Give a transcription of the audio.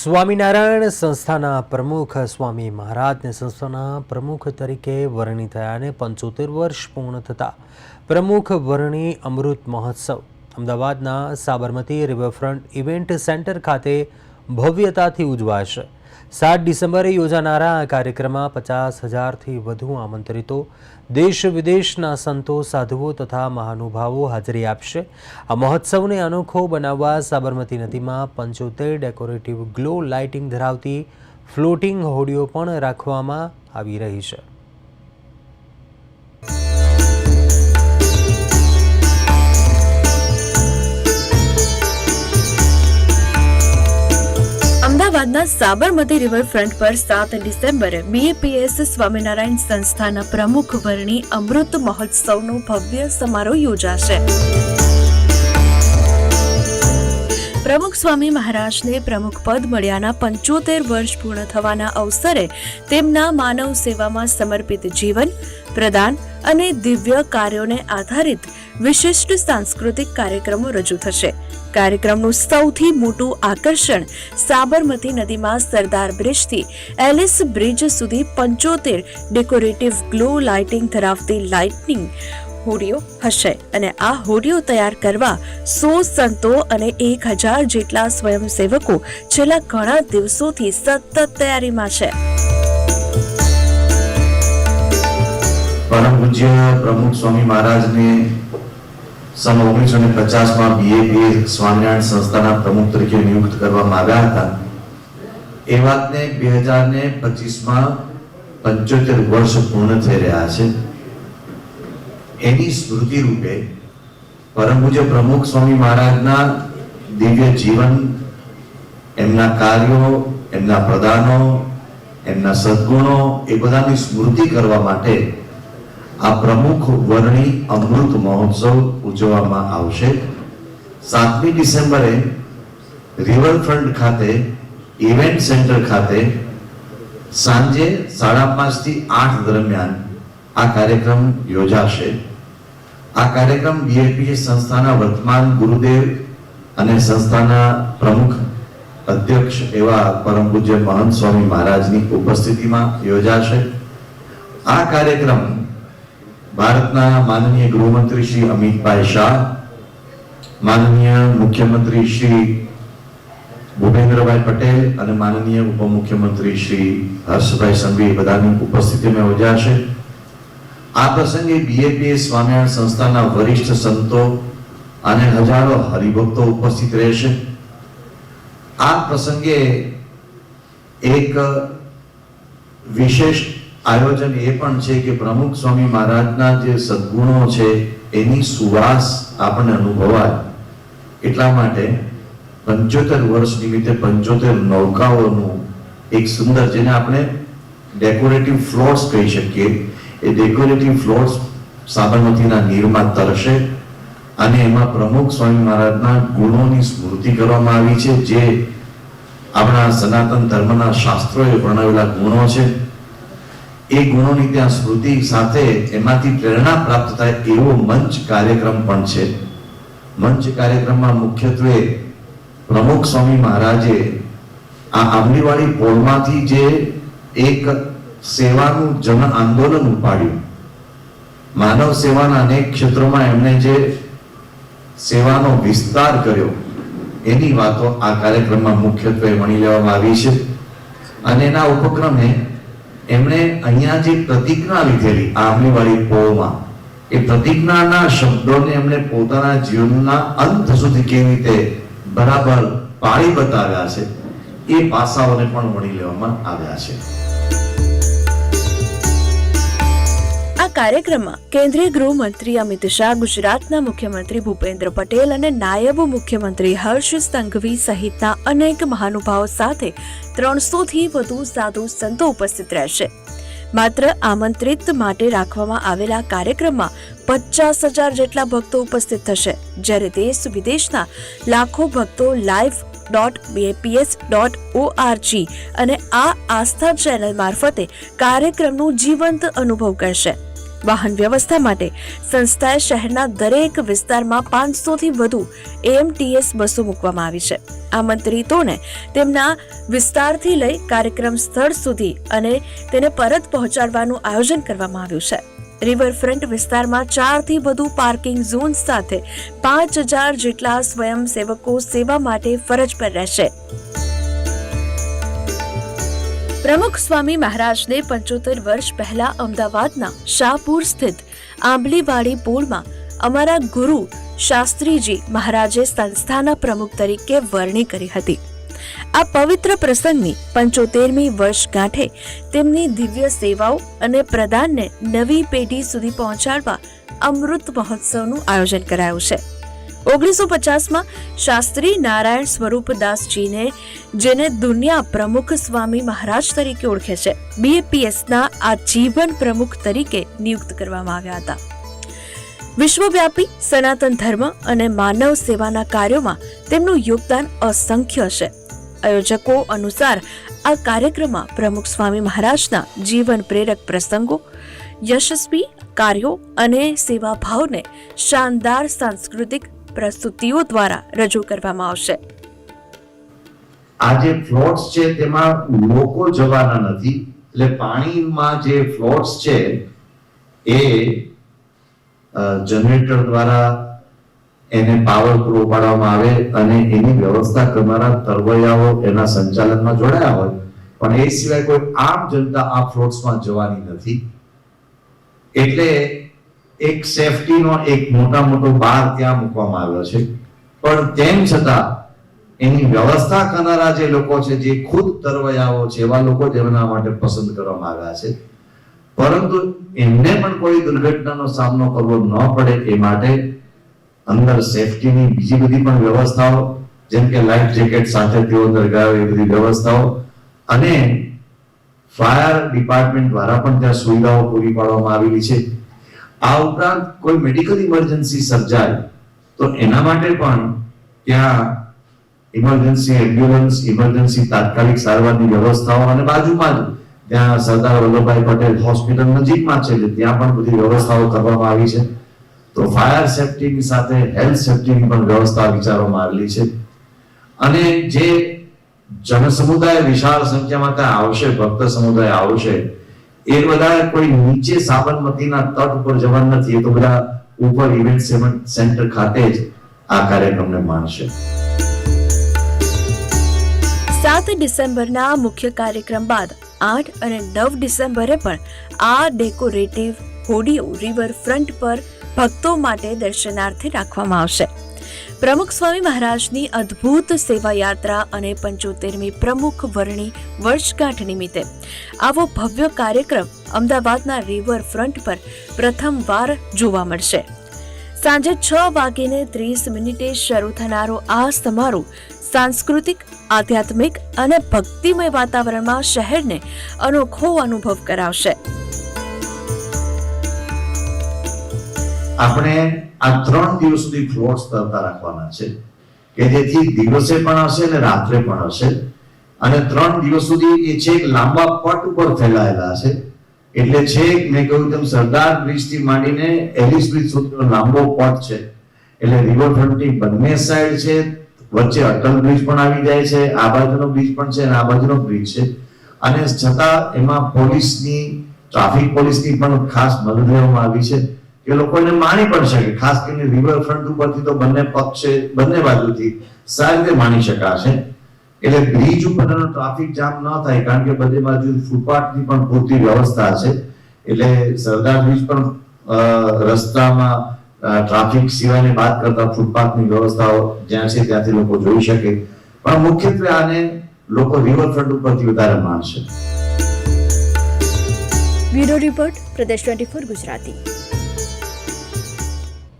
સ્વામિનારાયણ સંસ્થાના પ્રમુખ સ્વામી મહારાજને સંસ્થાના પ્રમુખ તરીકે વરણી થયાને 75 વર્ષ પૂર્ણ થતાં પ્રમુખ વરણી અમૃત મહોત્સવ અમદાવાદના સાબરમતી રિવરફ્રન્ટ ઇવેન્ટ સેન્ટર ખાતે ભવ્યતાથી ઉજવાશે। 7 ડિસેમ્બરે યોજાનારા આ કાર્યક્રમમાં 50,000થી વધુ આમંત્રિતો દેશ વિદેશના સંતો સાધુઓ તથા મહાનુભાવો હાજરી આપશે। આ મહોત્સવને અનોખો બનાવવા સાબરમતી નદીમાં 75 ડેકોરેટિવ ગ્લો લાઇટિંગ ધરાવતી ફ્લોટિંગ હોડીઓ પણ રાખવામાં આવી રહી છે। અમદાવાદના સાબરમતી રિવરફ્રન્ટ પર 7 ડિસેમ્બરે BAPS સ્વામિનારાયણ સંસ્થાના પ્રમુખ વરણી અમૃત મહોત્સવનો ભવ્ય સમારોહ યોજાશે। પ્રમુખ સ્વામી મહારાજને પ્રમુખ પદ મળ્યાના 75 વર્ષ પૂર્ણ થવાના અવસરે તેમના માનવ સેવામાં સમર્પિત જીવન, પ્રદાન અને દિવ્ય કાર્યોને આધારિત વિશિષ્ટ સાંસ્કૃતિક કાર્યક્રમો રજૂ થશે। કાર્યક્રમનું સૌથી મોટું આકર્ષણ સાબરમતી નદીમાં સરદાર બ્રિજથી એલિસ બ્રિજ સુધી 75 ડેકોરેટિવ ગ્લો લાઇટિંગ ધરાવતી લાઇટિંગ હોડીઓ હશે અને આ હોડીઓ તૈયાર કરવા 100 સંતો અને 1000 જેટલા સ્વયંસેવકો છેલ્લા ઘણા દિવસોથી સતત તૈયારીમાં છે। પરમ પૂજ્ય પ્રમુખ સ્વામી મહારાજને सन 1950 માં BAPS સ્વામિનારાયણ સંસ્થાના પ્રમુખ તરીકે નિયુક્ત કરવામાં આવ્યા હતા। એ વાતને 2025 માં 75 વર્ષ પૂર્ણ થઈ રહ્યા છે। એની સ્મૃતિ રૂપે પરમ પૂજ્ય પ્રમુખ સ્વામી મહારાજના દિવ્ય જીવન, એમના કાર્યો, એમના પ્રદાનો, એમના સદગુણો એ બધાની સ્મૃતિ કરવા માટે આ પ્રમુખ વરણી અમૃત મહોત્સવ ઉજવવામાં આવશે। 7મી ડિસેમ્બરે રિવરફ્રન્ટ ખાતે ઇવેન્ટ સેન્ટર ખાતે સાંજે 5:30 થી 8 દરમિયાન આ કાર્યક્રમ યોજાશે। આ કાર્યક્રમ BAPS સંસ્થાના વર્તમાન ગુરુદેવ અને સંસ્થાના પ્રમુખ અધ્યક્ષ એવા પરમ પૂજ્ય મહંત સ્વામી મહારાજની ઉપસ્થિતિમાં યોજાશે। આ કાર્યક્રમ ભારતના માનનીય ગૃહમંત્રી શ્રી અમિતભાઈ શાહ, માનનીય મુખ્યમંત્રી શ્રી ભૂપેન્દ્રભાઈ પટેલ અને માનનીય ઉપમુખ્યમંત્રી શ્રી હર્ષભાઈ સંઘવી બધાની ઉપસ્થિતિમાં યોજાશે। આ પ્રસંગે BAPS સ્વામિનારાયણ સંસ્થાના વરિષ્ઠ સંતો અને હજારો હરિભક્તો ઉપસ્થિત રહેશે। આ પ્રસંગે એક વિશેષ આયોજન એ પણ છે કે પ્રમુખ સ્વામી મહારાજના જે સદગુણો છે એની સુવાસ આપણને અનુભવાય એટલા માટે 75 વર્ષ નિમિત્તે 75 નૌકાઓનું એક સુંદર, જેને આપણે ડેકોરેટિવ ફ્લોટ્સ કહી શકીએ, એ ડેકોરેટિવ ફ્લોટ્સ સાબરમતીના નીરમાં તરશે અને એમાં પ્રમુખ સ્વામી મહારાજના ગુણોની સ્મૃતિ કરવામાં આવી છે, જે આપણા સનાતન ધર્મના શાસ્ત્રોએ વર્ણવેલા ગુણો છે। એ ગુણોની ત્યાં સ્મૃતિ સાથે એમાંથી પ્રેરણા પ્રાપ્ત થાય એવો મંચ કાર્યક્રમ પણ છે। મંચ કાર્યક્રમમાં મુખ્યત્વે પ્રમુખ સ્વામી મહારાજે આ આંબલીવાળી પોળમાંથી જે એક સેવાનું જન આંદોલન ઉપાડ્યું, માનવ સેવાના અનેક ક્ષેત્રોમાં એમણે જે સેવાનો વિસ્તાર કર્યો, એની વાતો આ કાર્યક્રમમાં મુખ્યત્વે વણી લેવામાં આવી છે। અને એના ઉપક્રમે એમણે અહીંયા જે પ્રતિજ્ઞા લીધેલી આંબલીવાળી પોળમાં, એ પ્રતિજ્ઞાના શબ્દોને એમણે પોતાના જીવનના અંત સુધી કેવી રીતે બરાબર પાળી બતાવ્યા છે, એ પાસાઓને પણ વણી લેવામાં આવ્યા છે। આ કાર્યક્રમમાં કેન્દ્રીય ગૃહમંત્રી અમિત શાહ, ગુજરાતના મુખ્યમંત્રી ભૂપેન્દ્ર પટેલ અને નાયબ મુખ્યમંત્રી હર્ષ સંઘવી સહિતના અનેક મહાનુભાવો સાથે 300થી વધુ સાધુ સંતો ઉપસ્થિત રહેશે। માત્ર આમંત્રિત માટે રાખવામાં આવેલા કાર્યક્રમમાં 50,000 જેટલા ભક્તો ઉપસ્થિત થશે, જ્યારે દેશ વિદેશના લાખો ભક્તો live.baps.org અને આ આસ્થા ચેનલ મારફતે કાર્યક્રમનું જીવંત અનુભવ કરશે। વાહન વ્યવસ્થા માટે સંસ્થાએ શહેરના દરેક વિસ્તારમાં 500 થી વધુ AMTS બસો મૂકવામાં આવી છે. આમંત્રિતોને તેમના વિસ્તારથી લઈ કાર્યક્રમ સ્થળ સુધી અને તેને પરત પહોંચાડવાનું આયોજન કરવામાં આવ્યું છે. રિવરફ્રન્ટ વિસ્તારમાં 4 થી વધુ પાર્કિંગ ઝોન સાથે 5000 જેટલા સ્વયંસેવકો સેવા માટે ફરજ પર રહેશે. પ્રમુખ સ્વામી મહારાજને 75 વર્ષ પહેલા અમદાવાદના શાહપુર સ્થિત આંબલીવાડી પુલમાં અમારા ગુરુ શાસ્ત્રીજી મહારાજે સંસ્થાના પ્રમુખ તરીકે વરણી કરી હતી. આ પવિત્ર પ્રસંગની 75મી વર્ષગાંઠે તેમની દિવ્ય સેવાઓ અને પ્રદાનને નવી પેઢી સુધી પહોંચાડવા અમૃત મહોત્સવનું આયોજન કરાયું છે. 1950માં શાસ્ત્રી નારાયણ સ્વરૂપદાસજીને, જેને દુનિયા પ્રમુખ સ્વામી મહારાજ તરીકે ઓળખે છે, BAPSના આજીવન પ્રમુખ તરીકે નિયુક્ત કરવામાં આવ્યા હતા. વિશ્વવ્યાપી સનાતન ધર્મ અને માનવ સેવાના કાર્યોમાં તેમનું યોગદાન અસંખ્ય છે. આયોજકો અનુસાર આ કાર્યક્રમમાં પ્રમુખ સ્વામી મહારાજના જીવન પ્રેરક પ્રસંગો, યશસ્વી કાર્યો અને સેવાભાવને શાનદાર સાંસ્કૃતિક પ્રસ્તુતિઓ દ્વારા રજૂ કરવામાં આવશે. આ જે ફ્લોટ્સ છે તેમાં લોકો જવાના નથી, એટલે પાણીમાં જે ફ્લોટ્સ છે એ જનરેટર દ્વારા એને પાવર પૂરો પાડવામાં આવે અને એની વ્યવસ્થા કરનારા તરવૈયાઓ એના સંચાલનમાં જોડાયા હોય, પણ એ સિવાય કોઈ આમ જનતા આ ફ્લોટ્સમાં જવાની નથી. એટલે એક સેફટીનો એક મોટો બાર ત્યાં મૂકવામાં આવ્યો છે. પણ તેમ છતાં એની વ્યવસ્થા કરનારા જે લોકો છે, જે ખુદ તરવૈયાઓ છે, એવા લોકો જ એમના માટે પસંદ કરવામાં આવ્યા છે. પરંતુ એમને પણ કોઈ દુર્ઘટનાનો સામનો કરવો ન પડે એ માટે અંદર સેફટીની બીજી બધી પણ વ્યવસ્થાઓ, જેમ કે લાઈફ જેકેટ સાથે તેઓ અંદર ગયા એ બધી વ્યવસ્થાઓ અને ફાયર ડિપાર્ટમેન્ટ દ્વારા પણ ત્યાં સુવિધાઓ પૂરી પાડવામાં આવેલી છે. આ ઉપરાંત કોઈ મેડિકલ ઇમરજન્સી સર્જાય તો એના માટે પણ ત્યાં ઇમરજન્સી એમ્બ્યુલન્સ, ઇમરજન્સી તાત્કાલિક સારવારની વ્યવસ્થાઓ અને બાજુમાં જ ત્યાં સરદાર વલ્લભભાઈ પટેલ હોસ્પિટલ નજીકમાં છે, ત્યાં પણ બધી વ્યવસ્થાઓ કરવામાં આવી છે. તો ફાયર સેફટીની સાથે હેલ્થ સેફટીની પણ વ્યવસ્થા વિચારવામાં આવેલી છે. અને જે જનસમુદાય વિશાળ સંખ્યામાં ત્યાં આવશે, ભક્ત સમુદાય આવશે, એ બધા કોઈ નીચે સાબરમતીના તટ ઉપર જવા નથી, એ તો બધા ઉપર ઇવેન્ટ સેન્ટર ખાતે જ આ કાર્યક્રમને માણશે. 7 ડિસેમ્બરના મુખ્ય કાર્યક્રમ બાદ 8 અને 9 ડિસેમ્બરે પણ આ ડેકોરેટિવ હોડીઓ રિવરફ્રન્ટ પર ભક્તો માટે દર્શનાર્થે રાખવામાં આવશે. પ્રમુખ સ્વામી મહારાજની અદ્ભુત સેવા યાત્રા અને 75મી પ્રમુખ વરણી વર્ષગાંઠ નિમિત્તે આવો ભવ્ય કાર્યક્રમ અમદાવાદના રિવરફ્રન્ટ પર પ્રથમવાર જોવા મળશે. સાંજે 6:30 શરૂ થનારો આ સમારોહ સાંસ્કૃતિક, આધ્યાત્મિક અને ભક્તિમય વાતાવરણમાં શહેરને અનોખો અનુભવ કરાવશે. આપણે આ 3 દિવસ સુધી ફ્લોટ્સ તરતા રાખવાના છે કે જેથી દિવસે પણ હશે અને રાત્રે પણ હશે. અને 3 દિવસ સુધી એ છેક લાંબા પટ ઉપર ફેલાયેલા છે. એટલે છેક મેં કહ્યું તેમ સરદાર બ્રિજ થી માંડીને એલિસ બ્રિજ સુધીનો લાંબો પટ છે. એટલે રિવરફ્રન્ટની બંને સાઈડ છે, વચ્ચે અટલ બ્રિજ પણ આવી જાય છે, આ બાજુનો બ્રિજ પણ છે અને આ બાજુનો બ્રિજ છે. અને છતાં એમાં પોલીસની, ટ્રાફિક પોલીસની પણ ખાસ મદદ લેવામાં આવી છે કે લોકોને માણી પણ શકે. ખાસ કરીને રિવરફ્રન્ટ ઉપરથી તો બંને પક્ષે, બંને બાજુથી સારી રીતે માણી શકાશે. એટલે બ્રિજ ઉપરનો ટ્રાફિક જામ ન થાય, કારણ કે બધી બાજુ ફૂટપાથની પણ પૂરતી વ્યવસ્થા છે. એટલે સરદાર બ્રિજ પણ રસ્તામાં ટ્રાફિક સિવાયની વાત કરતા ફૂટપાથની વ્યવસ્થાઓ જ્યાં છે ત્યાંથી લોકો જોઈ શકે. પણ મુખ્યત્વે આને લોકો રિવરફ્રન્ટ ઉપરથી વધારે માણશે. બ્યુરો રિપોર્ટ, પ્રદેશ 24 ગુજરાતી.